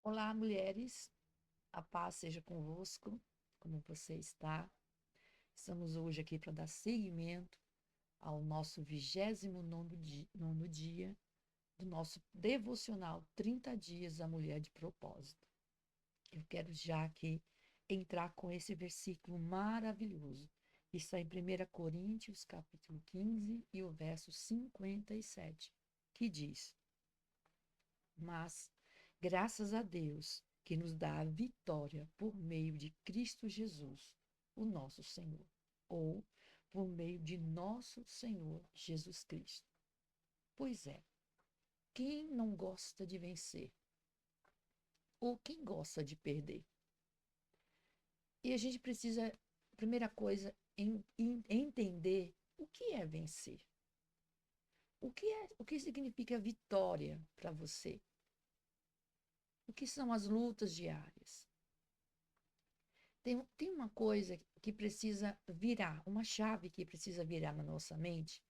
Olá, mulheres. A paz seja convosco. Como você está? Estamos hoje aqui para dar seguimento ao nosso 29º dia do nosso devocional 30 dias da mulher de propósito. Eu quero já aqui entrar com esse versículo maravilhoso. Está em 1 Coríntios, capítulo 15 e o verso 57, que diz: Mas, graças a Deus, que nos dá a vitória por meio de Cristo Jesus, o nosso Senhor, ou por meio de nosso Senhor Jesus Cristo. Pois é, quem não gosta de vencer? Ou quem gosta de perder? E a gente precisa, primeira coisa, entender o que é vencer. O que significa vitória para você? O que são as lutas diárias? Tem uma coisa que precisa virar, uma chave que precisa virar na nossa mente,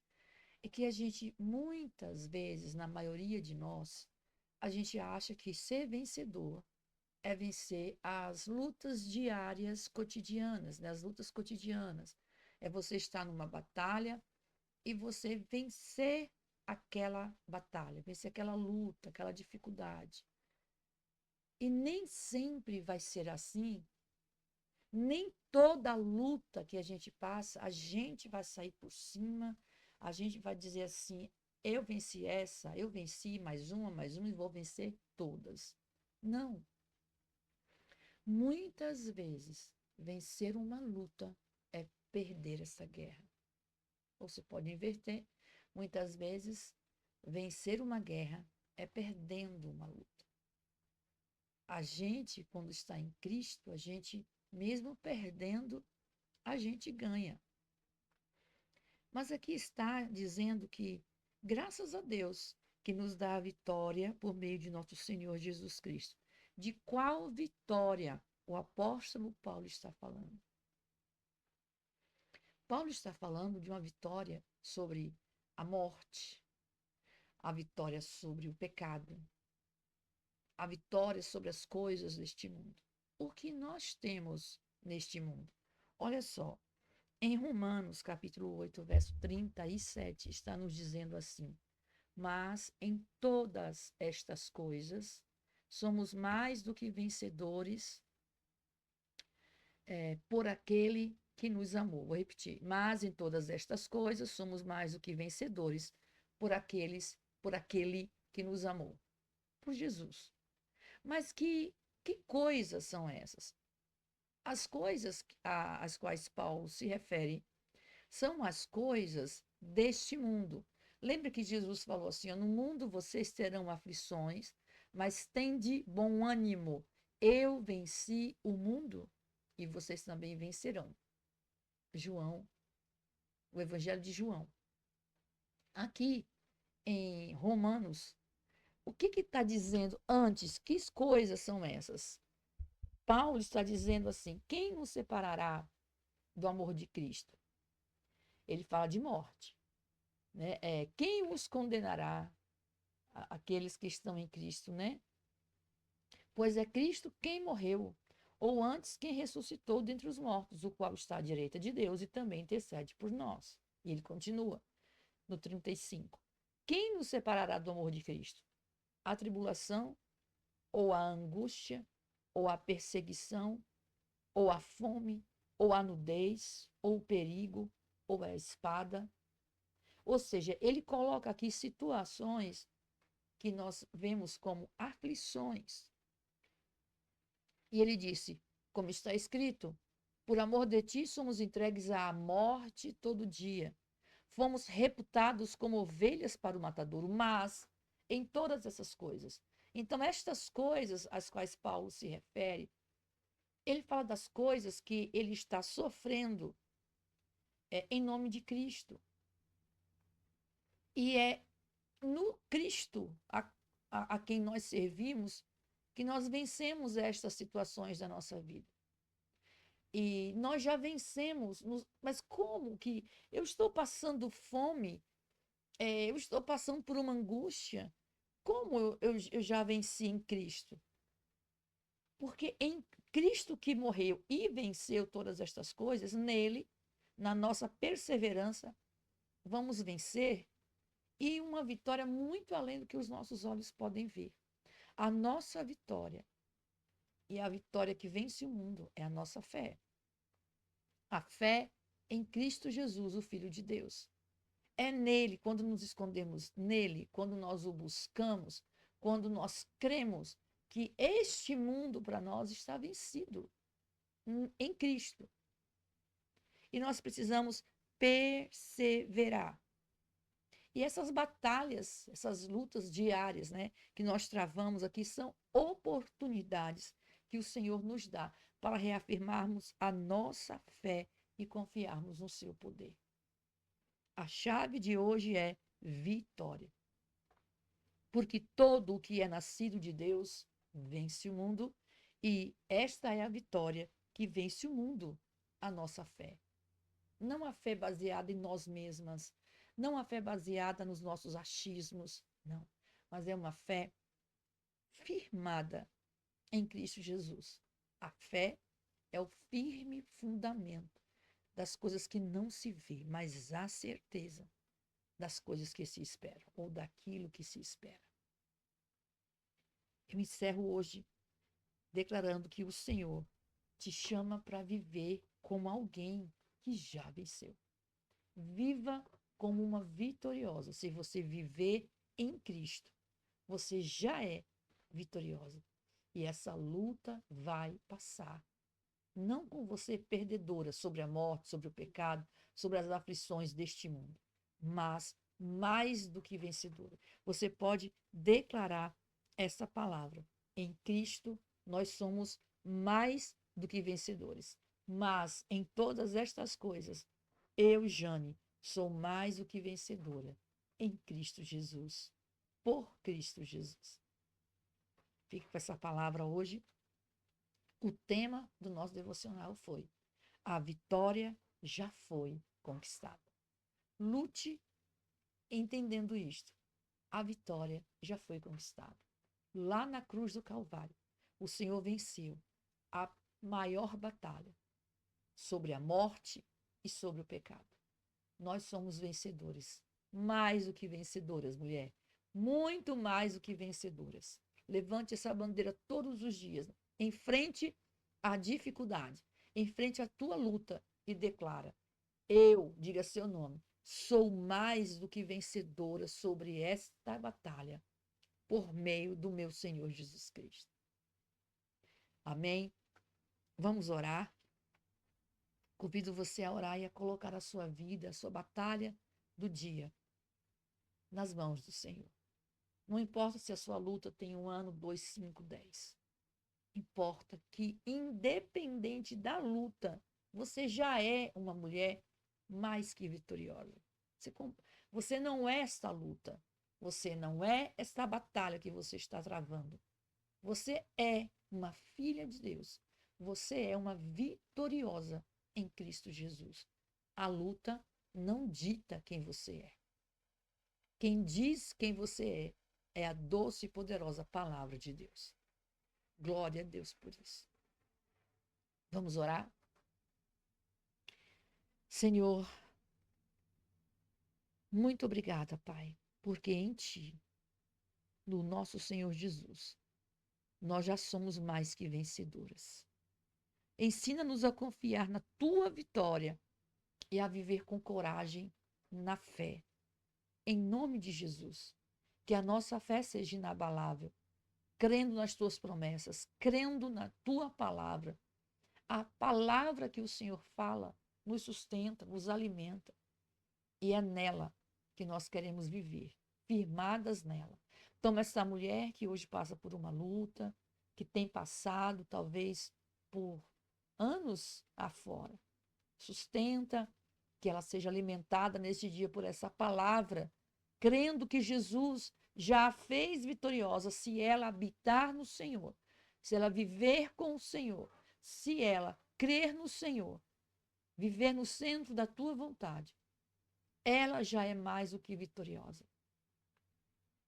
é que a gente, muitas vezes, na maioria de nós, a gente acha que ser vencedor é vencer as lutas diárias cotidianas, né? As lutas cotidianas. É você estar numa batalha e você vencer aquela batalha, vencer aquela luta, aquela dificuldade. E nem sempre vai ser assim. Nem toda luta que a gente passa, a gente vai sair por cima, a gente vai dizer assim: eu venci essa, eu venci mais uma e vou vencer todas. Não. Muitas vezes, vencer uma luta é perder essa guerra. Ou você pode inverter. Muitas vezes, vencer uma guerra é perdendo uma luta. A gente, quando está em Cristo, a gente, mesmo perdendo, a gente ganha. Mas aqui está dizendo que, graças a Deus, que nos dá a vitória por meio de nosso Senhor Jesus Cristo. De qual vitória o apóstolo Paulo está falando? Paulo está falando de uma vitória sobre a morte, a vitória sobre o pecado, a vitória sobre as coisas deste mundo. O que nós temos neste mundo? Olha só, em Romanos, capítulo 8, verso 37, está nos dizendo assim: Mas em todas estas coisas somos mais do que vencedores por aquele que nos amou. Vou repetir. Mas em todas estas coisas somos mais do que vencedores por aquele que nos amou. Por Jesus. Mas que coisas são essas? As coisas às quais Paulo se refere são as coisas deste mundo. Lembra que Jesus falou assim: no mundo vocês terão aflições, mas tende bom ânimo. Eu venci o mundo e vocês também vencerão. João, o Evangelho de João. Aqui em Romanos, o que está dizendo antes? Que coisas são essas? Paulo está dizendo assim: quem nos separará do amor de Cristo? Ele fala de morte. Né? Quem os condenará? Aqueles que estão em Cristo, né? Pois é Cristo quem morreu, ou antes quem ressuscitou dentre os mortos, o qual está à direita de Deus e também intercede por nós. E ele continua no 35. Quem nos separará do amor de Cristo? A tribulação, ou a angústia, ou a perseguição, ou a fome, ou a nudez, ou o perigo, ou a espada. Ou seja, ele coloca aqui situações que nós vemos como aflições. E ele disse, como está escrito, por amor de ti somos entregues à morte todo dia. Fomos reputados como ovelhas para o matadouro, mas em todas essas coisas. Então, estas coisas às quais Paulo se refere, ele fala das coisas que ele está sofrendo em nome de Cristo. E é no Cristo a quem nós servimos que nós vencemos estas situações da nossa vida. E nós já vencemos, mas como que eu estou passando fome, eu estou passando por uma angústia, como eu já venci em Cristo? Porque em Cristo que morreu e venceu todas estas coisas, nele, na nossa perseverança, vamos vencer e uma vitória muito além do que os nossos olhos podem ver. A nossa vitória e a vitória que vence o mundo é a nossa fé. A fé em Cristo Jesus, o Filho de Deus. É nele, quando nos escondemos nele, quando nós o buscamos, quando nós cremos que este mundo para nós está vencido em Cristo. E nós precisamos perseverar. E essas batalhas, essas lutas diárias, né, que nós travamos aqui, são oportunidades que o Senhor nos dá para reafirmarmos a nossa fé e confiarmos no seu poder. A chave de hoje é vitória. Porque todo o que é nascido de Deus vence o mundo, e esta é a vitória que vence o mundo, a nossa fé. Não a fé baseada em nós mesmas, não a fé baseada nos nossos achismos, não, mas é uma fé firmada em Cristo Jesus. A fé é o firme fundamento das coisas que não se vê, mas a certeza das coisas que se esperam, ou daquilo que se espera. Eu encerro hoje declarando que o Senhor te chama para viver como alguém que já venceu. Viva como uma vitoriosa. Se você viver em Cristo, você já é vitoriosa. E essa luta vai passar. Não com você perdedora sobre a morte, sobre o pecado, sobre as aflições deste mundo, mas mais do que vencedora. Você pode declarar essa palavra. Em Cristo, nós somos mais do que vencedores. Mas em todas estas coisas, eu, Jane, sou mais do que vencedora em Cristo Jesus, por Cristo Jesus. Fique com essa palavra hoje. O tema do nosso devocional foi: a vitória já foi conquistada. Lute entendendo isto. A vitória já foi conquistada. Lá na cruz do Calvário, o Senhor venceu a maior batalha sobre a morte e sobre o pecado. Nós somos vencedores, mais do que vencedoras, mulher. Muito mais do que vencedoras. Levante essa bandeira todos os dias, em frente à dificuldade, em frente à tua luta, e declara: eu, diga seu nome, sou mais do que vencedora sobre esta batalha, por meio do meu Senhor Jesus Cristo. Amém? Vamos orar. Convido você a orar e a colocar a sua vida, a sua batalha do dia nas mãos do Senhor. Não importa se a sua luta tem 1 ano, 2, 5, 10. Importa que, independente da luta, você já é uma mulher mais que vitoriosa. Você não é esta luta. Você não é esta batalha que você está travando. Você é uma filha de Deus. Você é uma vitoriosa em Cristo Jesus. A luta não dita quem você é. Quem diz quem você é a doce e poderosa palavra de Deus. Glória a Deus por isso. Vamos orar? Senhor, muito obrigada, Pai, porque em Ti, no nosso Senhor Jesus, nós já somos mais que vencedoras. Ensina-nos a confiar na Tua vitória e a viver com coragem na fé. Em nome de Jesus, que a nossa fé seja inabalável, crendo nas Tuas promessas, crendo na Tua palavra. A palavra que o Senhor fala nos sustenta, nos alimenta. E é nela que nós queremos viver, firmadas nela. Então, essa mulher que hoje passa por uma luta, que tem passado talvez por anos afora, sustenta que ela seja alimentada neste dia por essa palavra, crendo que Jesus já a fez vitoriosa se ela habitar no Senhor, se ela viver com o Senhor, se ela crer no Senhor, viver no centro da tua vontade. Ela já é mais do que vitoriosa.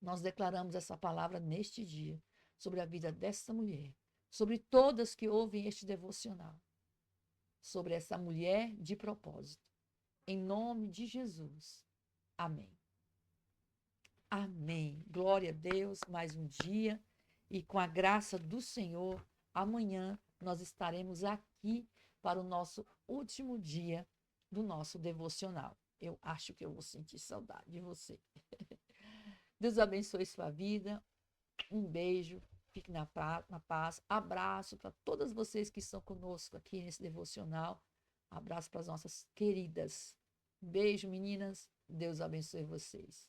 Nós declaramos essa palavra neste dia sobre a vida dessa mulher, sobre todas que ouvem este devocional, sobre essa mulher de propósito. Em nome de Jesus. Amém. Amém. Glória a Deus, mais um dia. E com a graça do Senhor, amanhã nós estaremos aqui para o nosso último dia do nosso devocional. Eu acho que eu vou sentir saudade de você. Deus abençoe sua vida. Um beijo. Fique na paz. Abraço para todas vocês que estão conosco aqui nesse devocional. Abraço para as nossas queridas. Beijo, meninas. Deus abençoe vocês.